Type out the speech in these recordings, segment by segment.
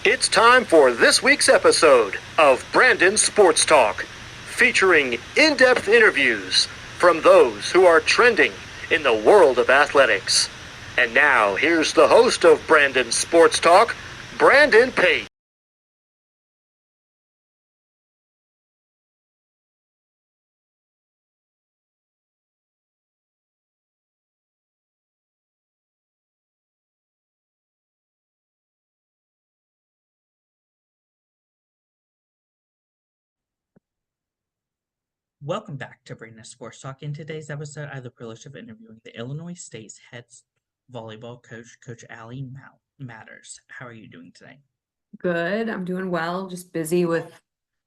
It's time for this week's episode of Brandon Sports Talk, featuring in-depth interviews from those who are trending in the world of athletics. And now, here's the host of Brandon Sports Talk, Brandon Pate. Welcome back to Brandon Sports Talk. In today's episode, I have the privilege of interviewing the Illinois State's head volleyball coach, Coach Allie Matters. How are you doing today? Good. I'm doing well. Just busy with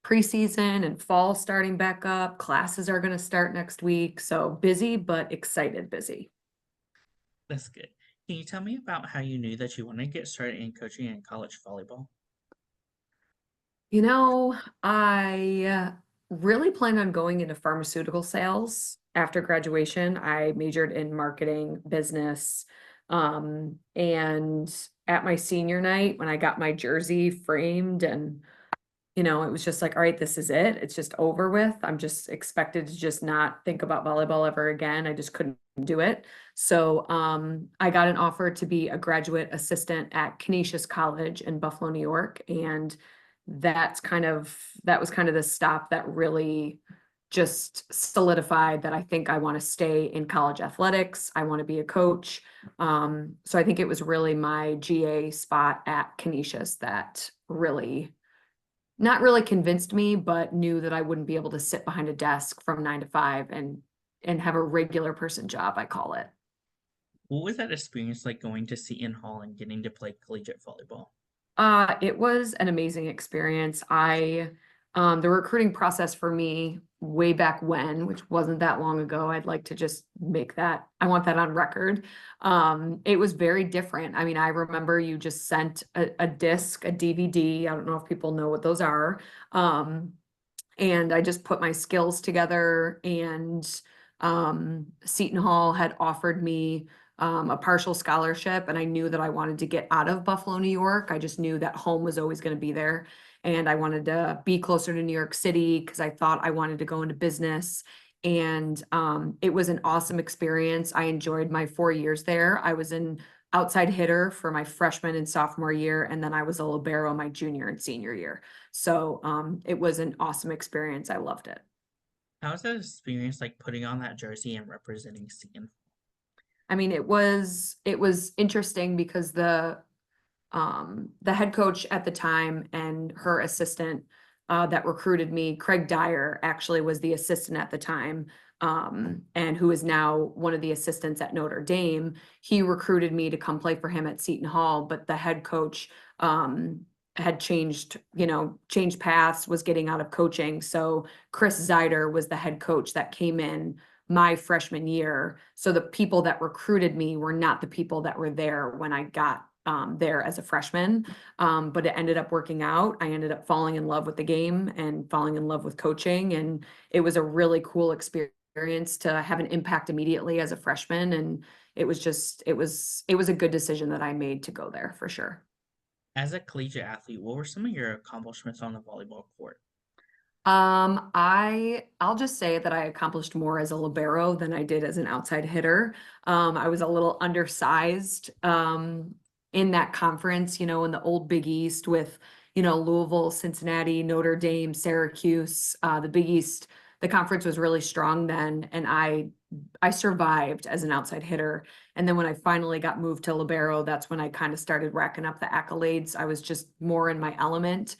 preseason and fall starting back up. Classes are going to start next week. So busy, but excited busy. That's good. Can you tell me about how you knew that you wanted to get started in coaching in college volleyball? I really planned on going into pharmaceutical sales after graduation. I majored in marketing, business. And at my senior night, when I got my jersey framed and it was just like, all right, this is it. It's just over with. I'm just expected to just not think about volleyball ever again. I just couldn't do it. So I got an offer to be a graduate assistant at Canisius College in Buffalo, New York. And that was kind of the stop that really just solidified that I think I want to stay in college athletics. I want to be a coach. So I think it was really my GA spot at Canisius that really not really convinced me, but knew that I wouldn't be able to sit behind a desk from 9 to 5 and have a regular person job, I call it. What was that experience like going to Seton Hall and getting to play collegiate volleyball? It was an amazing experience. The recruiting process for me way back when, which wasn't that long ago, I'd like to just I want that on record. It was very different. I mean, I remember you just sent a disc, a DVD. I don't know if people know what those are. And I just put my skills together, and Seton Hall had offered me a partial scholarship, and I knew that I wanted to get out of Buffalo, New York. I just knew that home was always going to be there. And I wanted to be closer to New York City because I thought I wanted to go into business. And it was an awesome experience. I enjoyed my 4 years there. I was an outside hitter for my freshman and sophomore year, and then I was a libero my junior and senior year. So it was an awesome experience. I loved it. How was that experience like putting on that jersey and representing Seton? I mean, it was interesting because the head coach at the time and her assistant that recruited me, Craig Dyer, actually was the assistant at the time, and who is now one of the assistants at Notre Dame. He recruited me to come play for him at Seton Hall, but the head coach had changed paths, was getting out of coaching. So Chris Zeider was the head coach that came in my freshman year. So the people that recruited me were not the people that were there when I got there as a freshman. But it ended up working out. I ended up falling in love with the game and falling in love with coaching. And it was a really cool experience to have an impact immediately as a freshman. And it was a good decision that I made to go there for sure. As a collegiate athlete, what were some of your accomplishments on the volleyball court? I'll just say that I accomplished more as a libero than I did as an outside hitter. I was a little undersized in that conference, in the old Big East with, Louisville, Cincinnati, Notre Dame, Syracuse. The Big East, the conference was really strong then, and I survived as an outside hitter. And then when I finally got moved to libero, that's when I kind of started racking up the accolades. I was just more in my element.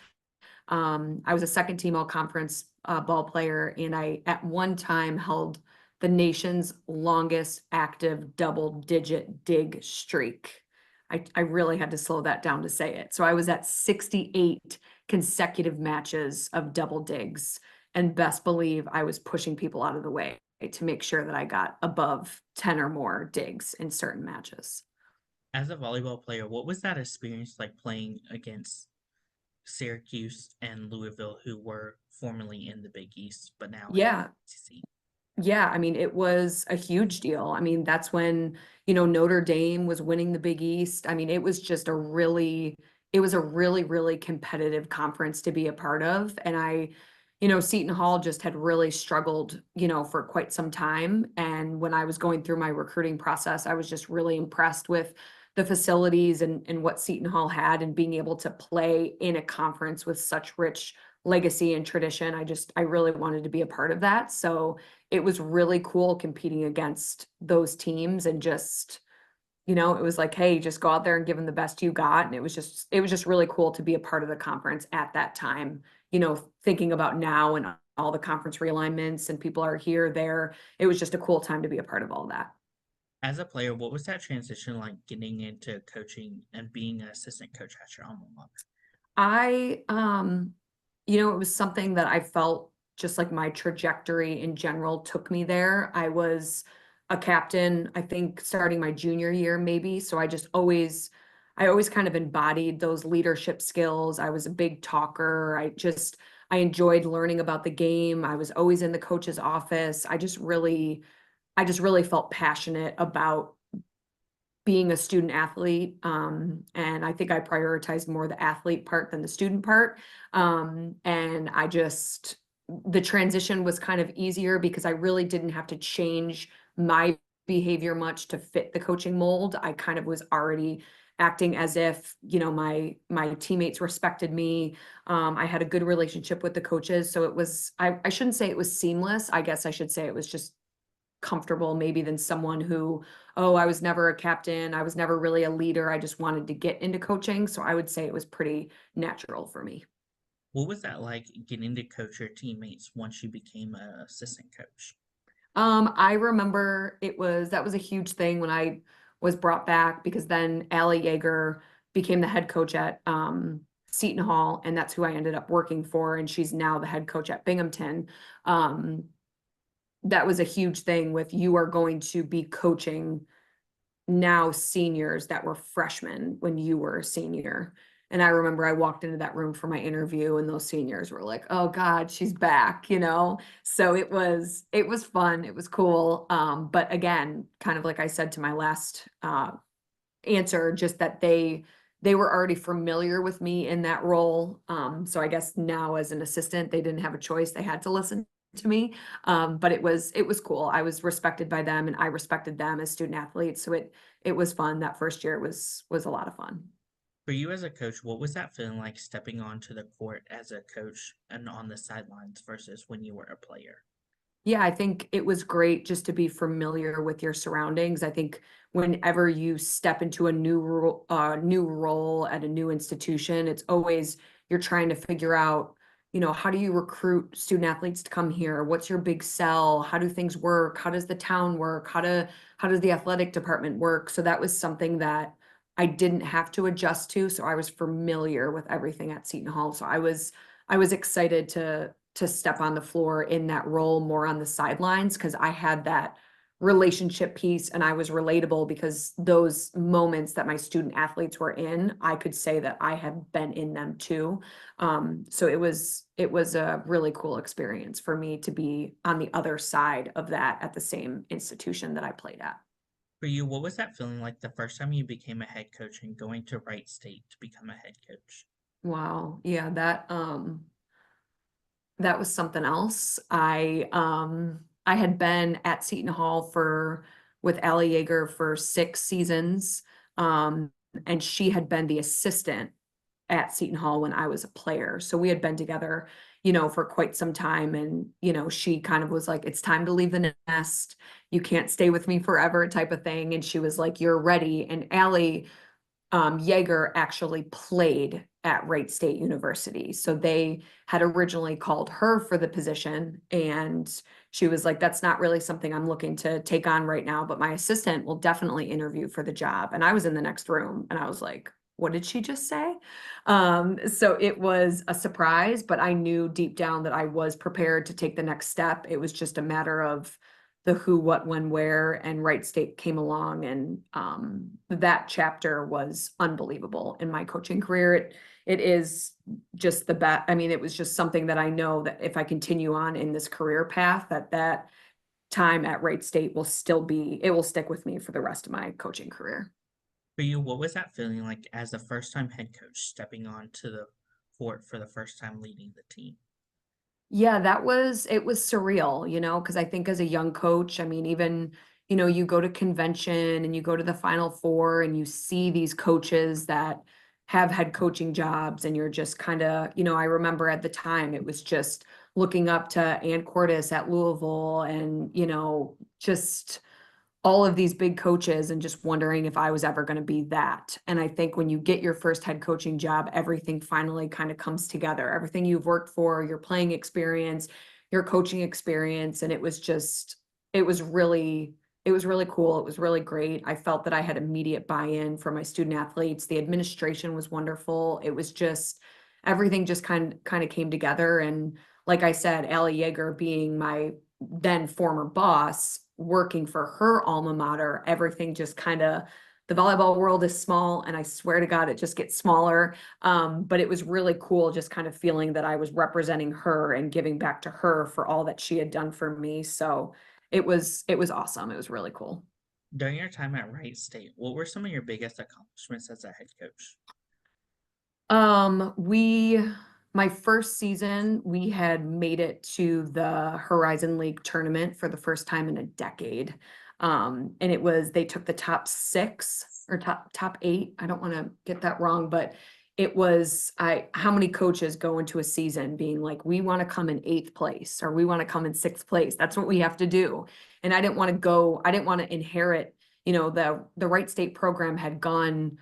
I was a second team all conference ball player, and I at one time held the nation's longest active double digit dig streak. I really had to slow that down to say it. So I was at 68 consecutive matches of double digs, and best believe I was pushing people out of the way to make sure that I got above 10 or more digs in certain matches. As a volleyball player, what was that experience like playing against Syracuse and Louisville, who were formerly in the Big East, but now in the Yeah, ACC? Yeah, I mean, it was a huge deal. I mean, that's when, Notre Dame was winning the Big East. I mean, it was just a really it was a really, really competitive conference to be a part of. And Seton Hall just had really struggled, for quite some time. And when I was going through my recruiting process, I was just really impressed with the facilities and what Seton Hall had, and being able to play in a conference with such rich legacy and tradition. I really wanted to be a part of that. So it was really cool competing against those teams, and just, it was like, hey, just go out there and give them the best you got. And it was just really cool to be a part of the conference at that time, thinking about now and all the conference realignments and people are here, there. It was just a cool time to be a part of all that. As a player, what was that transition like getting into coaching and being an assistant coach at your alma mater? It was something that I felt just like my trajectory in general took me there. I was a captain, I think, starting my junior year, maybe. So I always kind of embodied those leadership skills. I was a big talker. I enjoyed learning about the game. I was always in the coach's office. I just really felt passionate about being a student athlete. And I think I prioritized more the athlete part than the student part. And the transition was kind of easier because I really didn't have to change my behavior much to fit the coaching mold. I kind of was already acting as if, my teammates respected me. I had a good relationship with the coaches. So I shouldn't say it was seamless. I guess I should say it was just comfortable maybe than someone who, oh, I was never a captain, I was never really a leader, I just wanted to get into coaching. So I would say it was pretty natural for me. What was that like getting to coach your teammates once you became an assistant coach? I remember that was a huge thing when I was brought back, because then Allie Yeager became the head coach at Seton Hall, and that's who I ended up working for, and she's now the head coach at Binghamton. Um, that was a huge thing with, you are going to be coaching now seniors that were freshmen when you were a senior. And I remember I walked into that room for my interview, and those seniors were like, oh God, she's back. So it was fun. It was cool. But again, kind of like I said to my last answer, just that they were already familiar with me in that role. So I guess now as an assistant, they didn't have a choice. They had to listen to me. But it was cool. I was respected by them, and I respected them as student athletes. So it was fun. That first year was a lot of fun. For you as a coach, what was that feeling like stepping onto the court as a coach and on the sidelines versus when you were a player? Yeah, I think it was great just to be familiar with your surroundings. I think whenever you step into a new role at a new institution, it's always, you're trying to figure out, how do you recruit student athletes to come here? What's your big sell? How do things work? How does the town work? How does the athletic department work? So that was something that I didn't have to adjust to. So I was familiar with everything at Seton Hall. So I was excited to step on the floor in that role, more on the sidelines, because I had that relationship piece, and I was relatable, because those moments that my student athletes were in, I could say that I have been in them too. So it was a really cool experience for me to be on the other side of that at the same institution that I played at. For you, what was that feeling like the first time you became a head coach and going to Wright State to become a head coach? Wow. Yeah, that was something else. I had been at Seton Hall with Allie Yeager for 6 seasons. And she had been the assistant at Seton Hall when I was a player. So we had been together, for quite some time. And, she kind of was like, it's time to leave the nest. You can't stay with me forever, type of thing. And she was like, you're ready. And Allie Yeager actually played at Wright State University. So they had originally called her for the position, and she was like, that's not really something I'm looking to take on right now, but my assistant will definitely interview for the job. And I was in the next room, and I was like, what did she just say? So it was a surprise, but I knew deep down that I was prepared to take the next step. It was just a matter of the who, what, when, where, and Wright State came along, and that chapter was unbelievable in my coaching career. It is just the best. I mean, it was just something that I know that if I continue on in this career path, that time at Wright State will stick with me for the rest of my coaching career. For you, what was that feeling like as a first-time head coach stepping on to the court for the first time leading the team? Yeah, it was surreal, because I think as a young coach, I mean, even, you go to convention and you go to the Final Four and you see these coaches that have had coaching jobs and you're just kind of, I remember at the time it was just looking up to Ann Cordes at Louisville and, just all of these big coaches and just wondering if I was ever going to be that. And I think when you get your first head coaching job, everything finally kind of comes together. Everything you've worked for, your playing experience, your coaching experience, and it was really cool. It was really great. I felt that I had immediate buy-in from my student athletes. The administration was wonderful. It was just everything just kind of came together. And like I said, Allie Yeager being my then former boss, working for her alma mater, everything just kind of, the volleyball world is small and I swear to God, it just gets smaller. But it was really cool just kind of feeling that I was representing her and giving back to her for all that she had done for me. So it was awesome. It was really cool. During your time at Wright State, what were some of your biggest accomplishments as a head coach? We my first season, we had made it to the Horizon League tournament for the first time in a decade. And they took the top 6 or top 8. I don't want to get that wrong, but it was how many coaches go into a season being like, we want to come in 8th place or we want to come in 6th place. That's what we have to do. And I didn't want to inherit, the Wright State program had gone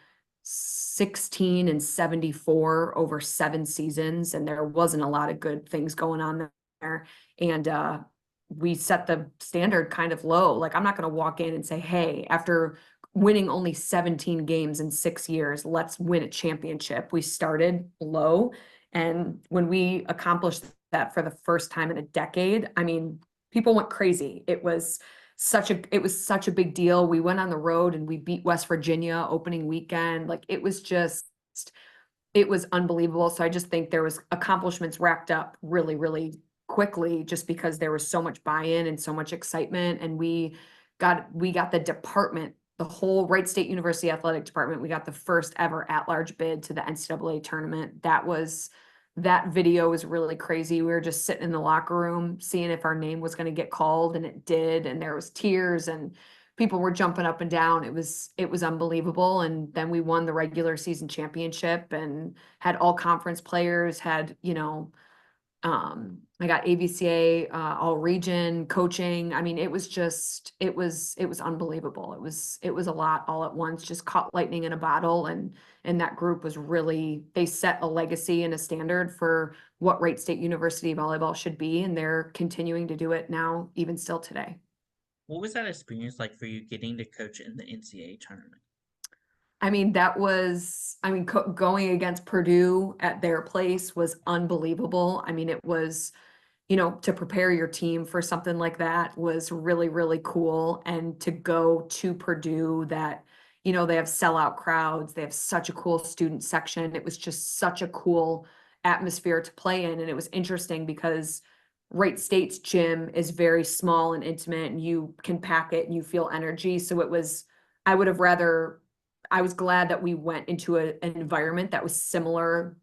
16 and 74 over 7 seasons, and there wasn't a lot of good things going on there. And we set the standard kind of low. Like, I'm not going to walk in and say, hey, after winning only 17 games in 6 years, let's win a championship. We started low. And when we accomplished that for the first time in a decade, I mean, people went crazy. It was such a big deal. We went on the road and we beat West Virginia opening weekend. Like, it was unbelievable. So I just think there was accomplishments racked up really, really quickly just because there was so much buy-in and so much excitement. And we got the department, the whole Wright State University athletic department. We got the first ever at-large bid to the NCAA tournament. That video was really crazy. We were just sitting in the locker room seeing if our name was going to get called, and it did. And there was tears and people were jumping up and down. It was unbelievable. And then we won the regular season championship and had all conference players, I got AVCA, all region coaching. I mean, it was unbelievable. It was a lot all at once, just caught lightning in a bottle. And that group was really, they set a legacy and a standard for what Wright State University volleyball should be. And they're continuing to do it now, even still today. What was that experience like for you getting to coach in the NCAA tournament? I mean, going against Purdue at their place was unbelievable. I mean, it was, to prepare your team for something like that was really, really cool. And to go to Purdue that, they have sellout crowds, they have such a cool student section. It was just such a cool atmosphere to play in. And it was interesting because Wright State's gym is very small and intimate and you can pack it and you feel energy. So I would have rather, I was glad that we went into an environment that was similar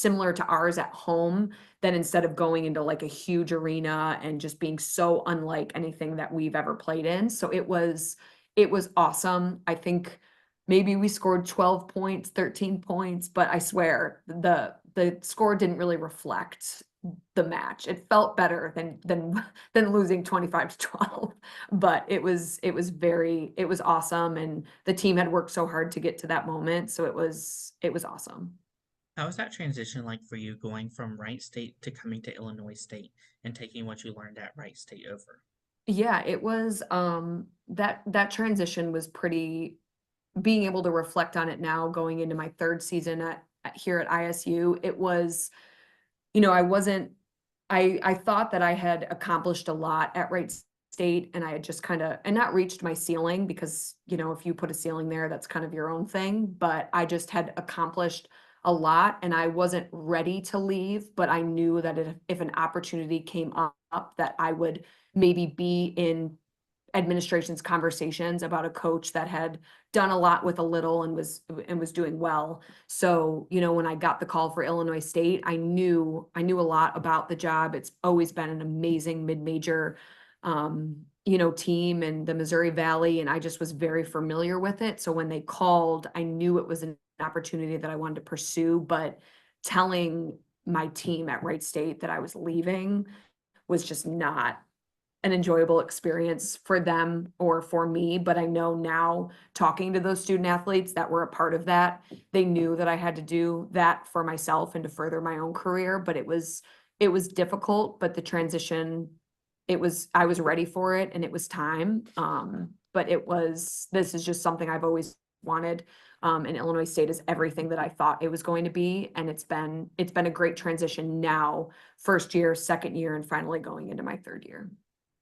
to ours at home than instead of going into like a huge arena and just being so unlike anything that we've ever played in. So it was awesome. I think maybe we scored 12 points, 13 points, but I swear the score didn't really reflect the match. It felt better than losing 25-12, but it was awesome. And the team had worked so hard to get to that moment. So it was awesome. How was that transition like for you going from Wright State to coming to Illinois State and taking what you learned at Wright State over? Yeah, it was that transition was pretty, being able to reflect on it now going into my 3rd season here at ISU. It was, I wasn't, I thought that I had accomplished a lot at Wright State and I had just and not reached my ceiling because, if you put a ceiling there, that's kind of your own thing, but I just had accomplished a lot and I wasn't ready to leave, but I knew that if an opportunity came up that I would maybe be in administration's conversations about a coach that had done a lot with a little and was doing well. So, when I got the call for Illinois State, I knew a lot about the job. It's always been an amazing mid-major team in the Missouri Valley, and I just was very familiar with it. So when they called, I knew it was an opportunity that I wanted to pursue, but telling my team at Wright State that I was leaving was just not an enjoyable experience for them or for me. But I know now, talking to those student athletes that were a part of that, they knew that I had to do that for myself and to further my own career. But it was difficult, but the transition, I was ready for it and it was time. But this is just something I've always wanted. And Illinois State is everything that I thought it was going to be. And it's been a great transition now, first year, second year, and finally going into my third year.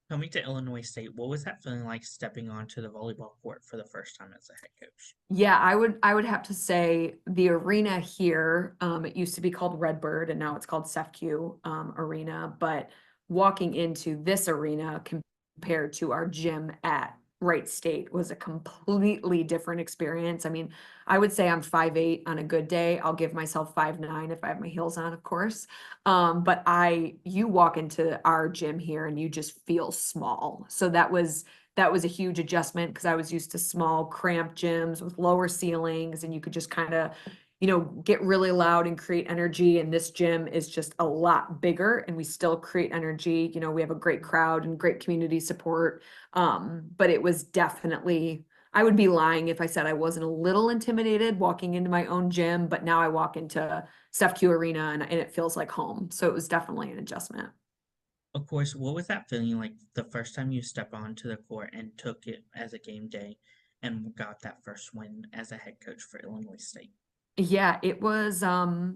Coming to Illinois State, what was that feeling like stepping onto the volleyball court for the first time as a head coach? Yeah, I would have to say the arena here, it used to be called Redbird and now it's called SEFCU Arena, but walking into this arena compared to our gym at Wright State was a completely different experience. I mean, I would say I'm 5'8" on a good day. I'll give myself 5'9" if I have my heels on, of course. But you walk into our gym here and you just feel small. So that was a huge adjustment because I was used to small, cramped gyms with lower ceilings, and you could just kind of, get really loud and create energy. And this gym is just a lot bigger and we still create energy. We have a great crowd and great community support. But it was definitely, I would be lying if I said I wasn't a little intimidated walking into my own gym, but now I walk into SEFCU Arena and it feels like home. So it was definitely an adjustment. Of course, what was that feeling like the first time you stepped onto the court and took it as a game day and got that first win as a head coach for Illinois State? Yeah, it was, I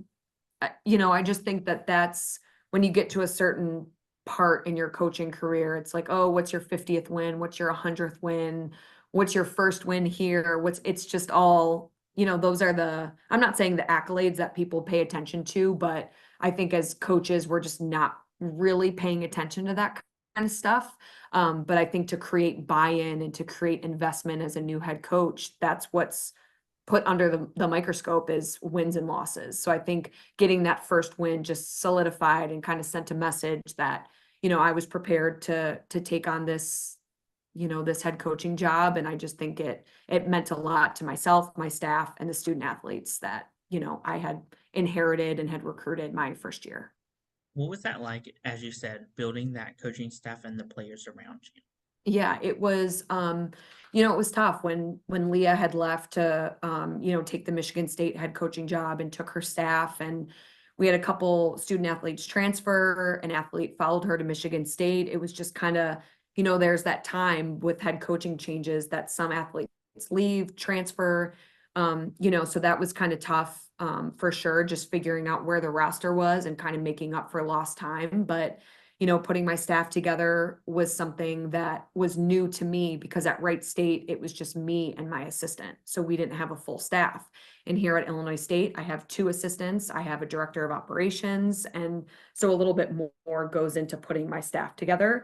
just think that that's when you get to a certain part in your coaching career, it's like, oh, what's your 50th win? What's your 100th win? What's your first win here? It's just all, those are I'm not saying the accolades that people pay attention to, but I think as coaches, we're just not really paying attention to that kind of stuff. But I think to create buy-in and to create investment as a new head coach, that's what's put under the microscope is wins and losses. So I think getting that first win just solidified and kind of sent a message that, I was prepared to take on this, this head coaching job. And I just think it meant a lot to myself, my staff, and the student athletes that, I had inherited and had recruited my first year. What was that like, as you said, building that coaching staff and the players around you? Yeah, it was, it was tough when Leah had left to, take the Michigan State head coaching job and took her staff. And we had a couple student athletes transfer. An athlete followed her to Michigan State. It was just kind of, there's that time with head coaching changes that some athletes leave, transfer, so that was kind of tough, for sure, just figuring out where the roster was and kind of making up for lost time. But putting my staff together was something that was new to me because at Wright State, it was just me and my assistant. So we didn't have a full staff. And here at Illinois State, I have 2 assistants. I have a director of operations. And so a little bit more goes into putting my staff together.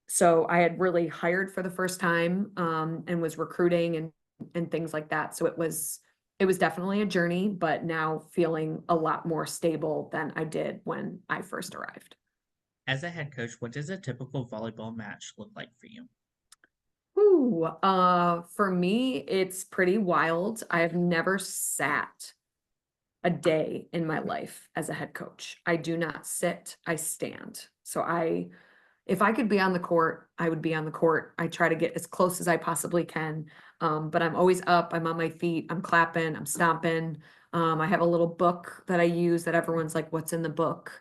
So I had really hired for the first time, and was recruiting and things like that. So it was definitely a journey, but now feeling a lot more stable than I did when I first arrived. As a head coach, what does a typical volleyball match look like for you? Ooh, for me, it's pretty wild. I have never sat a day in my life as a head coach. I do not sit, I stand. So if I could be on the court, I would be on the court. I try to get as close as I possibly can. But I'm always up, I'm on my feet, I'm clapping, I'm stomping. I have a little book that I use that everyone's like, what's in the book?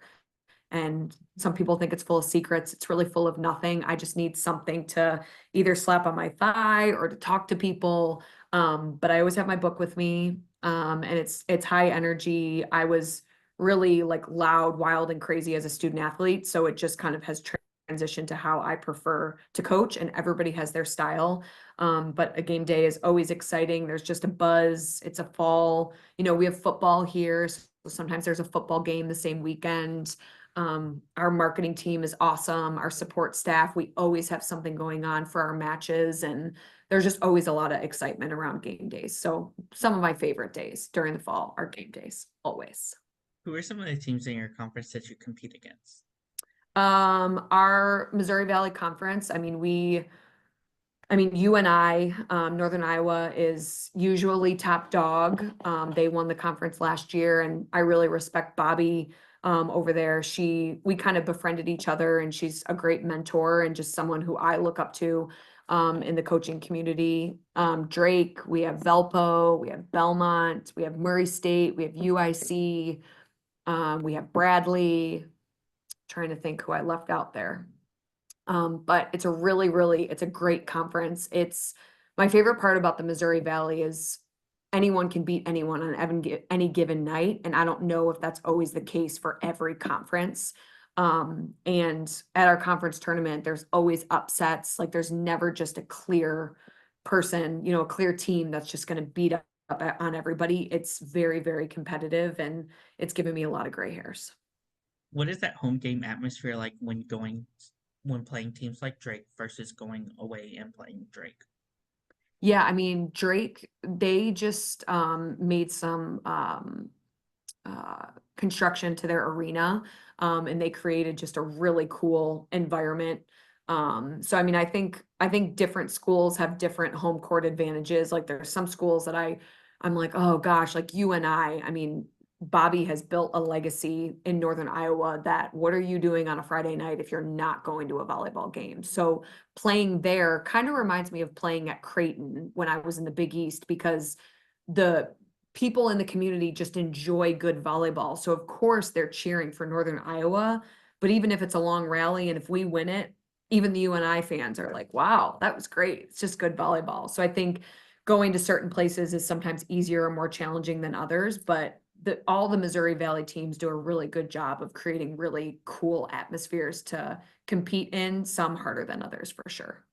And some people think it's full of secrets. It's really full of nothing. I just need something to either slap on my thigh or to talk to people. But I always have my book with me. And it's high energy. I was really like loud, wild, and crazy as a student athlete. So it just kind of has transitioned to how I prefer to coach, and everybody has their style. But a game day is always exciting. There's just a buzz. It's a fall. We have football here. So sometimes there's a football game the same weekend. Our marketing team is awesome. Our support staff, we always have something going on for our matches, and there's just always a lot of excitement around game days. So some of my favorite days during the fall are game days, always. Who are some of the teams in your conference that you compete against? Our Missouri Valley Conference, UNI, Northern Iowa is usually top dog. They won the conference last year, and I really respect Bobby over there. We kind of befriended each other, and she's a great mentor and just someone who I look up to in the coaching community. Drake, we have Velpo, we have Belmont, we have Murray State, we have UIC, we have Bradley. Trying to think who I left out there. But it's a it's a great conference. My favorite part about the Missouri Valley is anyone can beat anyone on any given night. And I don't know if that's always the case for every conference. And at our conference tournament, there's always upsets. Like there's never just a clear person, a clear team that's just going to beat up on everybody. It's very, very competitive, and it's given me a lot of gray hairs. What is that home game atmosphere like when playing teams like Drake versus going away and playing Drake? Yeah, Drake, they just made some construction to their arena, and they created just a really cool environment. So I think different schools have different home court advantages. Like there's some schools that I'm like, oh gosh, like UNI. Bobby has built a legacy in Northern Iowa that what are you doing on a Friday night if you're not going to a volleyball game? So playing there kind of reminds me of playing at Creighton when I was in the Big East, because the people in the community just enjoy good volleyball. So of course they're cheering for Northern Iowa, but even if it's a long rally and if we win it, even the UNI fans are like, wow, that was great. It's just good volleyball. So I think going to certain places is sometimes easier or more challenging than others, but all the Missouri Valley teams do a really good job of creating really cool atmospheres to compete in, some harder than others for sure.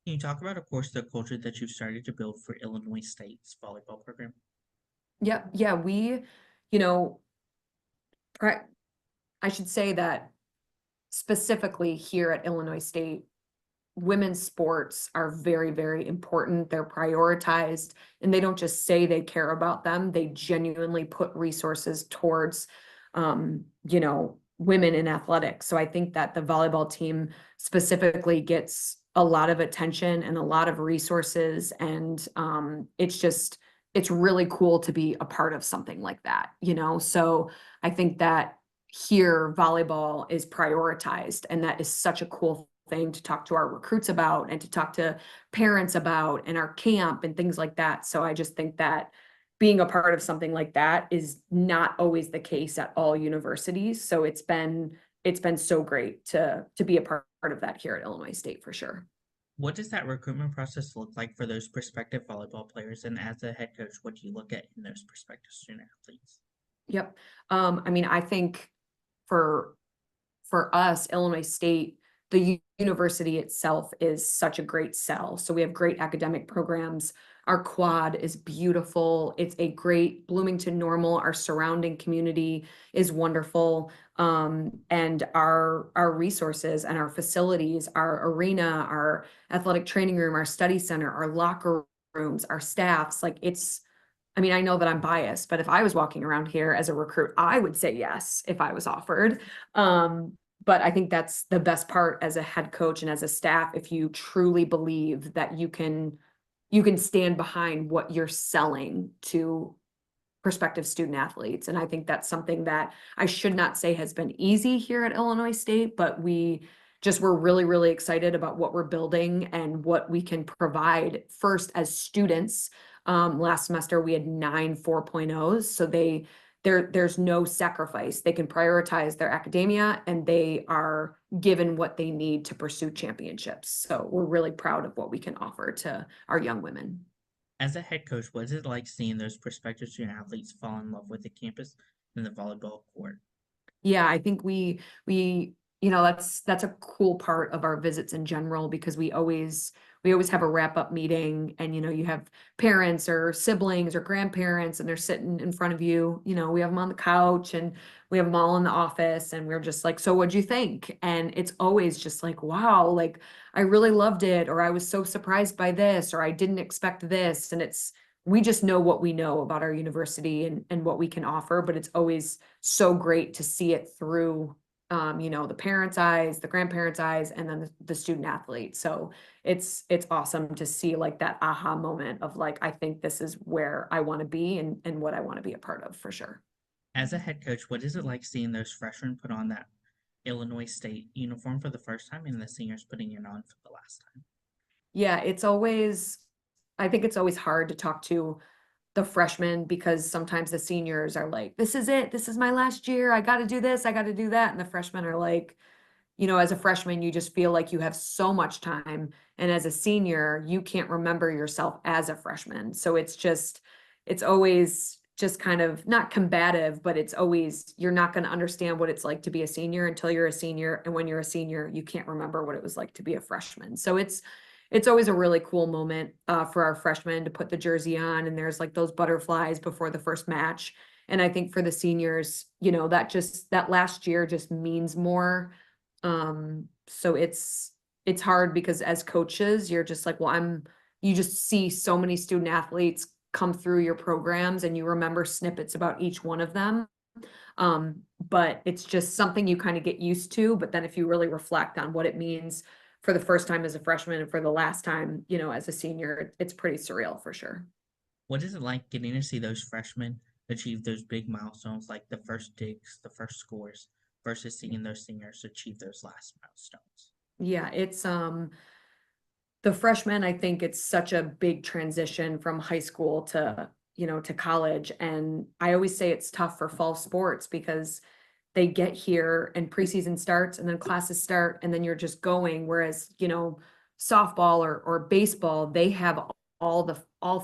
Can you talk about, of course, the culture that you've started to build for Illinois State's volleyball program? Yep. Yeah, you know, I should say that specifically here at Illinois State, women's sports are very, very important. They're prioritized, and they don't just say they care about them. They genuinely put resources towards, women in athletics. So I think that the volleyball team specifically gets a lot of attention and a lot of resources. And it's really cool to be a part of something like that. So I think that here volleyball is prioritized, and that is such a cool thing to talk to our recruits about and to talk to parents about and our camp and things like that. So I just think that being a part of something like that is not always the case at all universities. So it's been so great to be a part of that here at Illinois State for sure. What does that recruitment process look like for those prospective volleyball players? And as a head coach, what do you look at in those prospective student athletes? Yep. I think for us, Illinois State, the university itself is such a great sell. So we have great academic programs. Our quad is beautiful. It's a great Bloomington Normal. Our surrounding community is wonderful. And our resources and our facilities, our arena, our athletic training room, our study center, our locker rooms, our staffs, I know that I'm biased, but if I was walking around here as a recruit, I would say yes if I was offered. But I think that's the best part as a head coach and as a staff, if you truly believe that you can stand behind what you're selling to prospective student athletes. And I think that's something that I should not say has been easy here at Illinois State, but we're really, really excited about what we're building and what we can provide first as students. Last semester we had 9 4.0s. So there's no sacrifice. They can prioritize their academia, and they are given what they need to pursue championships. So we're really proud of what we can offer to our young women. As a head coach, what is it like seeing those prospective student athletes fall in love with the campus and the volleyball court? Yeah, I think that's a cool part of our visits in general, because we we always have a wrap-up meeting, and, you have parents or siblings or grandparents, and they're sitting in front of you, we have them on the couch, and we have them all in the office, and we're just like, so what'd you think? And it's always just like, wow, like, I really loved it, or I was so surprised by this, or I didn't expect this. And we just know what we know about our university and what we can offer, but it's always so great to see it through, the parents' eyes, the grandparents' eyes, and then the student athlete. So it's awesome to see like that aha moment of like, I think this is where I want to be and what I want to be a part of, for sure. As a head coach, what is it like seeing those freshmen put on that Illinois State uniform for the first time and the seniors putting it on for the last time? Yeah, I think it's always hard to talk to the freshmen, because sometimes the seniors are like, this is it, this is my last year, I got to do this, I got to do that. And the freshmen are like, as a freshman, you just feel like you have so much time. And as a senior, you can't remember yourself as a freshman. So it's always just kind of not combative, but it's always, you're not going to understand what it's like to be a senior until you're a senior. And when you're a senior, you can't remember what it was like to be a freshman. So it's always a really cool moment for our freshmen to put the jersey on, and there's like those butterflies before the first match. And I think for the seniors, that last year just means more. So it's hard, because as coaches, you're just like, well, you just see so many student athletes come through your programs, and you remember snippets about each one of them. But it's just something you kind of get used to. But then if you really reflect on what it means for the first time as a freshman and for the last time, as a senior, it's pretty surreal, for sure. What is it like getting to see those freshmen achieve those big milestones like the first digs, the first scores, versus seeing those seniors achieve those last milestones? Yeah, it's the freshmen, I think it's such a big transition from high school to college. And I always say it's tough for fall sports, because they get here and preseason starts and then classes start and then you're just going. Whereas, softball or baseball, they have all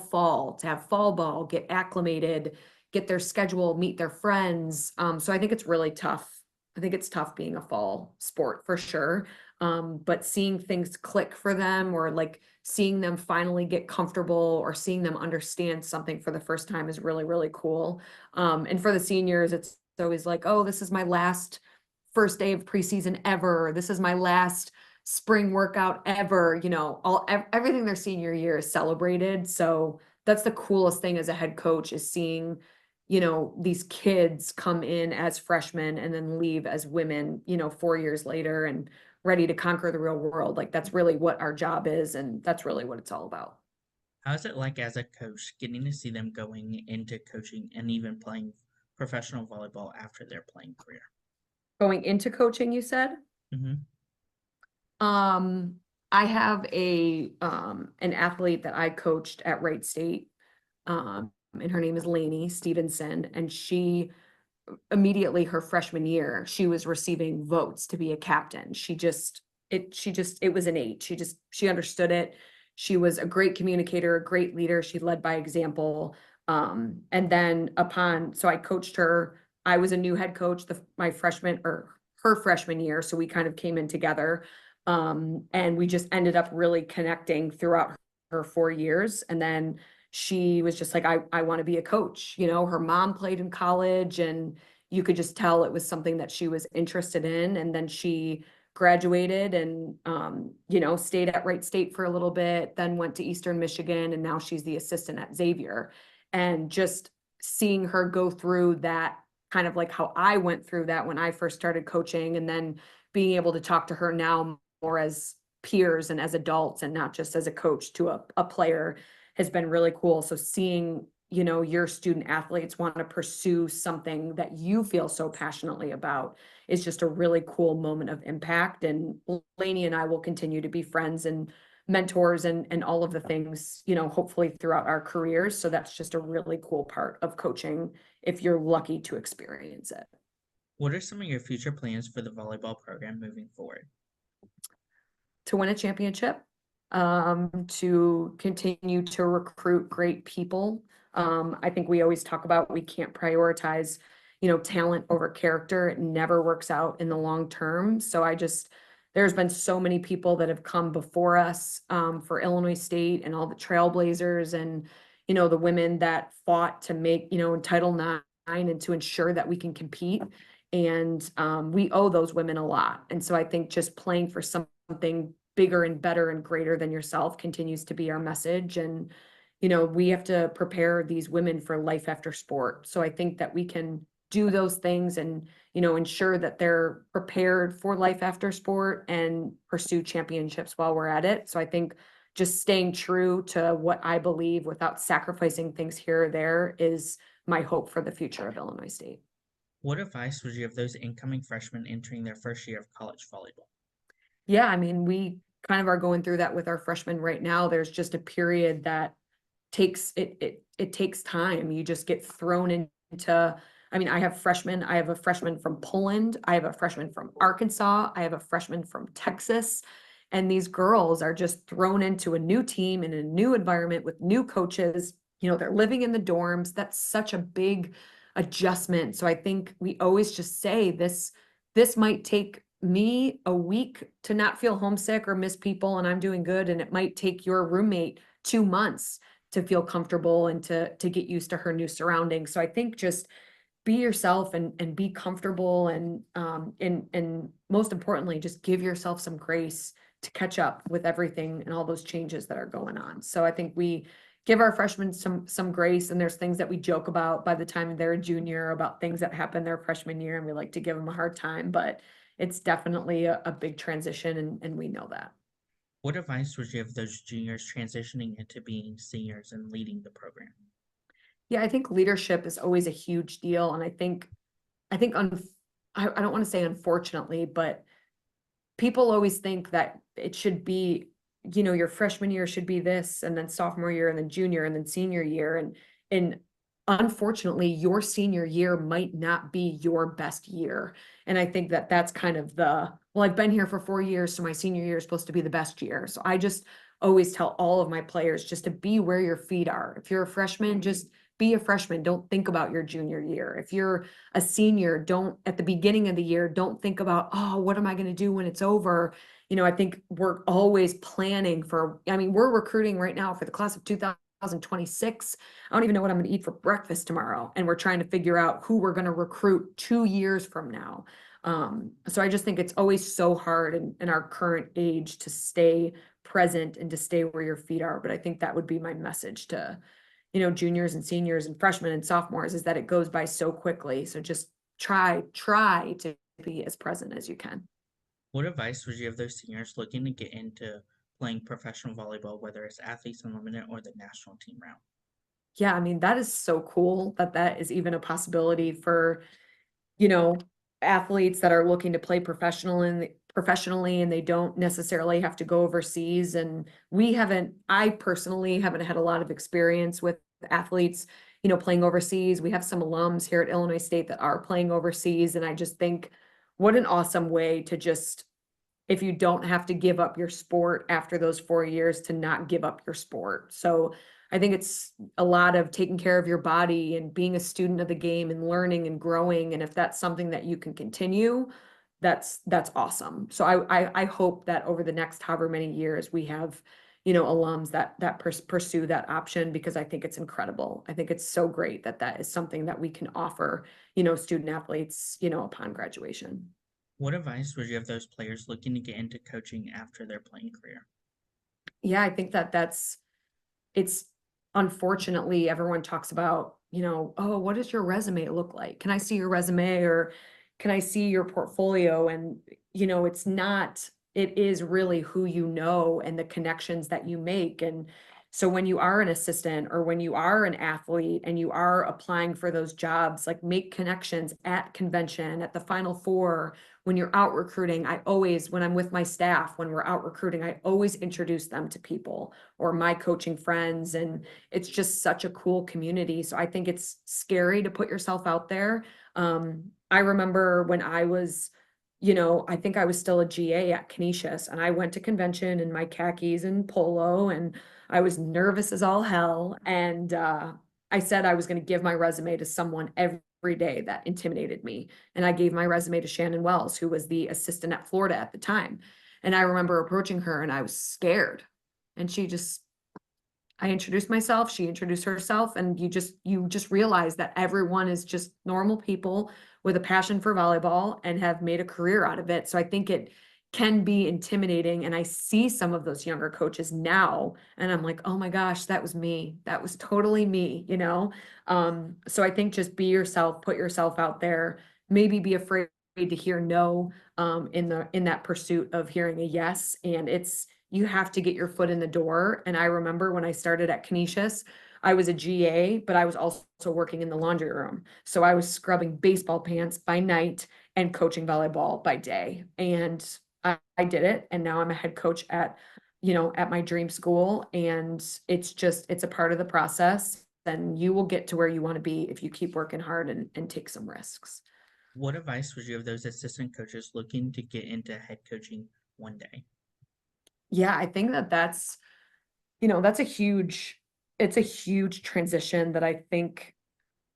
fall to have fall ball, get acclimated, get their schedule, meet their friends. So I think it's really tough. I think it's tough being a fall sport, for sure. But seeing things click for them, or like seeing them finally get comfortable, or seeing them understand something for the first time, is really, really cool. And for the seniors, it's always like, oh, this is my last first day of preseason ever. This is my last spring workout ever. Everything their senior year is celebrated. So that's the coolest thing as a head coach, is seeing, these kids come in as freshmen and then leave as women, 4 years later, and ready to conquer the real world. Like, that's really what our job is, and that's really what it's all about. How is it like as a coach getting to see them going into coaching and even playing professional volleyball after their playing career? Going into coaching, you said? Mm-hmm. I have an athlete that I coached at Wright State, and her name is Lainey Stevenson, and she immediately her freshman year, she was receiving votes to be a captain. It was innate. She understood it. She was a great communicator, a great leader. She led by example. And then so I coached her. I was a new head coach my freshman, or her freshman year. So we kind of came in together. And we just ended up really connecting throughout her 4 years. And then she was just like, I want to be a coach. Her mom played in college, and you could just tell it was something that she was interested in. And then she graduated and, stayed at Wright State for a little bit, then went to Eastern Michigan, and now she's the assistant at Xavier. And just seeing her go through that, kind of like how I went through that when I first started coaching, and then being able to talk to her now more as peers and as adults, and not just as a coach to a player, has been really cool. So seeing, your student athletes want to pursue something that you feel so passionately about is just a really cool moment of impact. And Lainey and I will continue to be friends and mentors and all of the things, hopefully throughout our careers. So that's just a really cool part of coaching, if you're lucky to experience it. What are some of your future plans for the volleyball program moving forward? To win a championship, to continue to recruit great people. I think we always talk about, we can't prioritize, talent over character. It never works out in the long term. So I just there's been so many people that have come before us for Illinois State, and all the trailblazers, and, the women that fought to make, Title IX, and to ensure that we can compete. And we owe those women a lot. And so I think just playing for something bigger and better and greater than yourself continues to be our message. And, we have to prepare these women for life after sport. So I think that we can do those things and, ensure that they're prepared for life after sport and pursue championships while we're at it. So I think just staying true to what I believe without sacrificing things here or there is my hope for the future of Illinois State. What advice would you give those incoming freshmen entering their first year of college volleyball? Yeah, I mean, we kind of are going through that with our freshmen right now. There's just a period that it takes time. You just get thrown into, I mean, I have a freshman from Poland, I have a freshman from Arkansas, I have a freshman from Texas. And these girls are just thrown into a new team in a new environment with new coaches. They're living in the dorms. That's such a big adjustment. So I think we always just say this might take me a week to not feel homesick or miss people, and I'm doing good. And it might take your roommate 2 months to feel comfortable and to get used to her new surroundings. So I think just be yourself and be comfortable, and most importantly, just give yourself some grace to catch up with everything and all those changes that are going on. So I think we give our freshmen some grace, and there's things that we joke about by the time they're a junior about things that happened their freshman year, and we like to give them a hard time, but it's definitely a big transition, and we know that. What advice would you give those juniors transitioning into being seniors and leading the program? Yeah, I think leadership is always a huge deal. And I think I don't want to say unfortunately, but people always think that it should be, your freshman year should be this, and then sophomore year, and then junior, and then senior year. And unfortunately, your senior year might not be your best year. And I think that that's kind of well, I've been here for 4 years, so my senior year is supposed to be the best year. So I just always tell all of my players just to be where your feet are. If you're a freshman, just be a freshman. Don't think about your junior year. If you're a senior, don't, at the beginning of the year, don't think about, oh, what am I going to do when it's over? I think we're always planning for, I mean, we're recruiting right now for the class of 2026. I don't even know what I'm going to eat for breakfast tomorrow. And we're trying to figure out who we're going to recruit 2 years from now. So I just think it's always so hard in our current age to stay present and to stay where your feet are. But I think that would be my message to, juniors and seniors and freshmen and sophomores, is that it goes by so quickly. So just try to be as present as you can. What advice would you give those seniors looking to get into playing professional volleyball, whether it's Athletes Unlimited or the national team route? Yeah, I mean, that is so cool that is even a possibility for, athletes that are looking to play professionally, and they don't necessarily have to go overseas. And I personally haven't had a lot of experience with athletes, playing overseas. We have some alums here at Illinois State that are playing overseas. And I just think what an awesome way to just, if you don't have to give up your sport after those 4 years, to not give up your sport. So I think it's a lot of taking care of your body and being a student of the game and learning and growing. And if that's something that you can continue, that's awesome. So I hope that over the next however many years we have, alums that pursue that option, because I think it's incredible. I think it's so great that is something that we can offer, student athletes, upon graduation. What advice would you give those players looking to get into coaching after their playing career? Yeah, I think it's unfortunately everyone talks about, oh, what does your resume look like? Can I see your resume, or can I see your portfolio? And, it is really who and the connections that you make. And so when you are an assistant, or when you are an athlete and you are applying for those jobs, like, make connections at convention, at the Final Four. When you're out recruiting, when I'm with my staff, when we're out recruiting, I always introduce them to people or my coaching friends. And it's just such a cool community. So I think it's scary to put yourself out there. I remember when I was, I think I was still a GA at Canisius, and I went to convention in my khakis and polo, and I was nervous as all hell. And I said I was going to give my resume to someone every day that intimidated me. And I gave my resume to Shannon Wells, who was the assistant at Florida at the time. And I remember approaching her and I was scared. And I introduced myself, she introduced herself, and you just realize that everyone is just normal people with a passion for volleyball and have made a career out of it. So I think it can be intimidating. And I see some of those younger coaches now, and I'm like, oh my gosh, that was me. That was totally me, you know? So I think just be yourself, put yourself out there, maybe be afraid to hear no, in that pursuit of hearing a yes. And you have to get your foot in the door. And I remember when I started at Canisius, I was a GA, but I was also working in the laundry room. So I was scrubbing baseball pants by night and coaching volleyball by day. And I did it. And now I'm a head coach at my dream school. And it's a part of the process. Then you will get to where you want to be if you keep working hard and take some risks. What advice would you give those assistant coaches looking to get into head coaching one day? Yeah, I think that's it's a huge transition that I think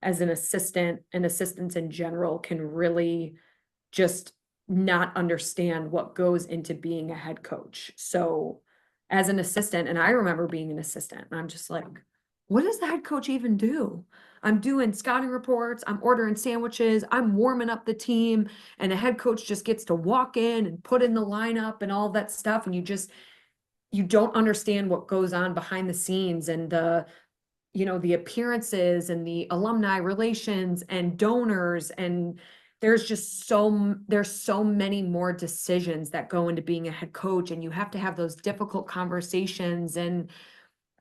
as an assistant and assistants in general can really just not understand what goes into being a head coach. So as an assistant, and I remember being an assistant, and I'm just like, what does the head coach even do? I'm doing scouting reports, I'm ordering sandwiches, I'm warming up the team, and a head coach just gets to walk in and put in the lineup and all that stuff. And you don't understand what goes on behind the scenes and the appearances and the alumni relations and donors. And there's so many more decisions that go into being a head coach, and you have to have those difficult conversations. And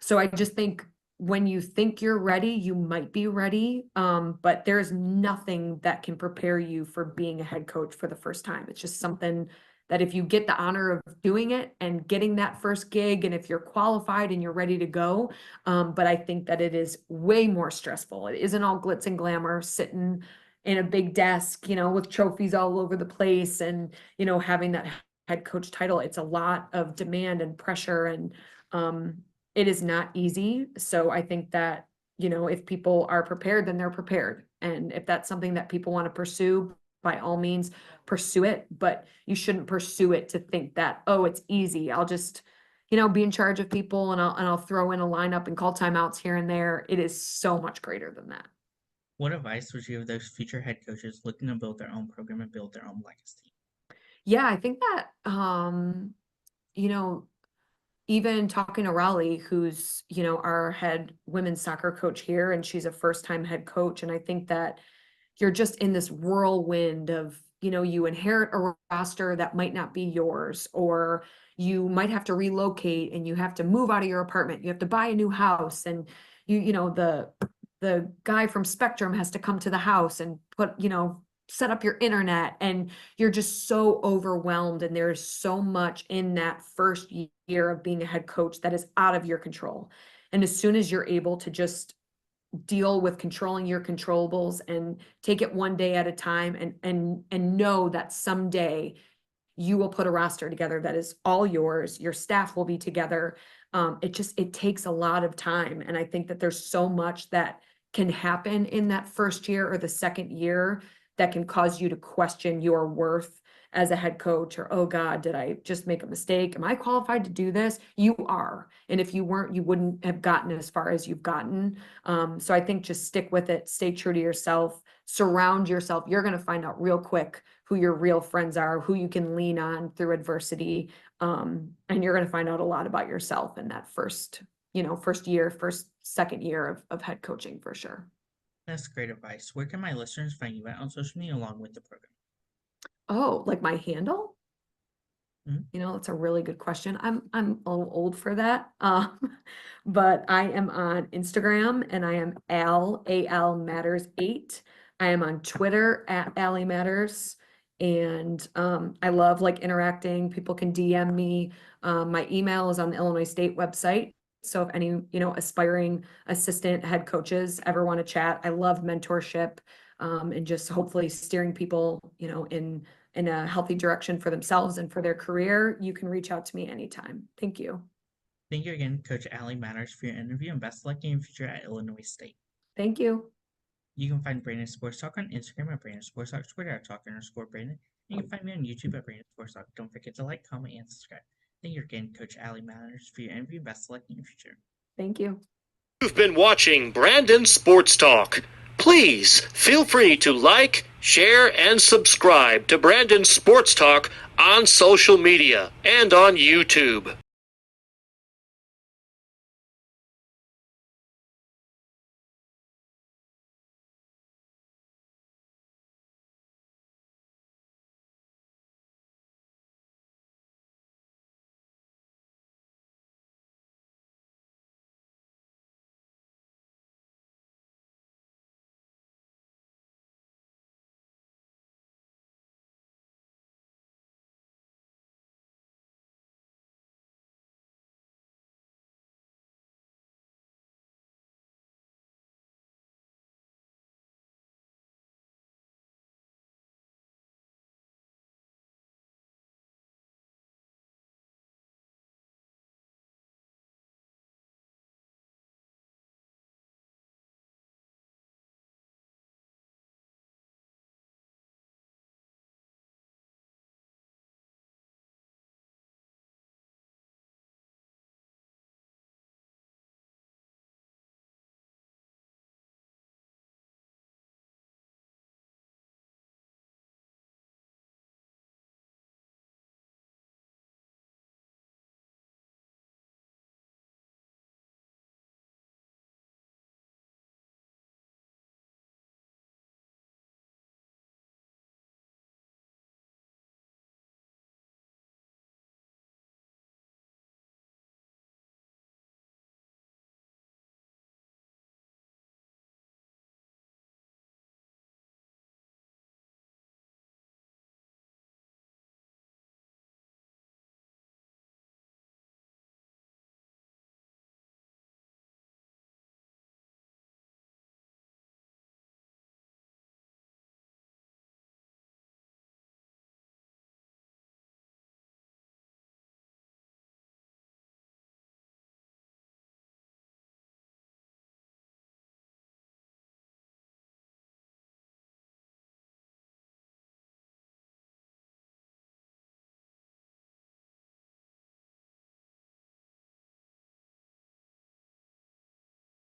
so I just think when you think you're ready, you might be ready. But there's nothing that can prepare you for being a head coach for the first time. It's just something that if you get the honor of doing it and getting that first gig, and if you're qualified and you're ready to go, but I think that it is way more stressful. It isn't all glitz and glamour sitting in a big desk, with trophies all over the place and, having that head coach title. It's a lot of demand and pressure, and it is not easy. So I think that, if people are prepared, then they're prepared. And if that's something that people want to pursue, by all means, pursue it. But you shouldn't pursue it to think that, oh, it's easy. I'll just, be in charge of people, and I'll throw in a lineup and call timeouts here and there. It is so much greater than that. What advice would you give those future head coaches looking to build their own program and build their own legacy? Yeah, I think that, you know, even talking to Raleigh, who's, our head women's soccer coach here, and she's a first-time head coach. And I think that you're just in this whirlwind of, you inherit a roster that might not be yours, or you might have to relocate and you have to move out of your apartment. You have to buy a new house, and the guy from Spectrum has to come to the house and set up your internet, and you're just so overwhelmed. And there's so much in that first year of being a head coach that is out of your control. And as soon as you're able to just deal with controlling your controllables and take it one day at a time, and know that someday you will put a roster together that is all yours, your staff will be together. It takes a lot of time. And I think that there's so much that can happen in that first year or the second year that can cause you to question your worth as a head coach, or, oh God, did I just make a mistake? Am I qualified to do this? You are. And if you weren't, you wouldn't have gotten as far as you've gotten. So I think just stick with it, stay true to yourself, surround yourself. You're going to find out real quick who your real friends are, who you can lean on through adversity. And you're going to find out a lot about yourself in that second year of head coaching, for sure. That's great advice. Where can my listeners find you at on social media along with the program? Oh, like my handle? Mhm. That's a really good question. I'm a little old for that. But I am on Instagram, and I am Al Matters 8. I am on Twitter at Allie Matters. And I love interacting. People can DM me. My email is on the Illinois State website. So if any, aspiring assistant head coaches ever want to chat, I love mentorship, and just hopefully steering people, in a healthy direction for themselves and for their career. You can reach out to me anytime. Thank you. Thank you again, Coach Allie Matters, for your interview, and best of luck in your future at Illinois State. Thank you. You can find Brandon Sports Talk on Instagram at Brandon Sports Talk, Twitter at Talk_Brandon, You can find me on YouTube at Brandon Sports Talk. Don't forget to like, comment, and subscribe. Thank you again, Coach Allie Matters, for your interview. Best of luck in your future. Thank you. You've been watching Brandon Sports Talk. Please feel free to like, share, and subscribe to Brandon Sports Talk on social media and on YouTube.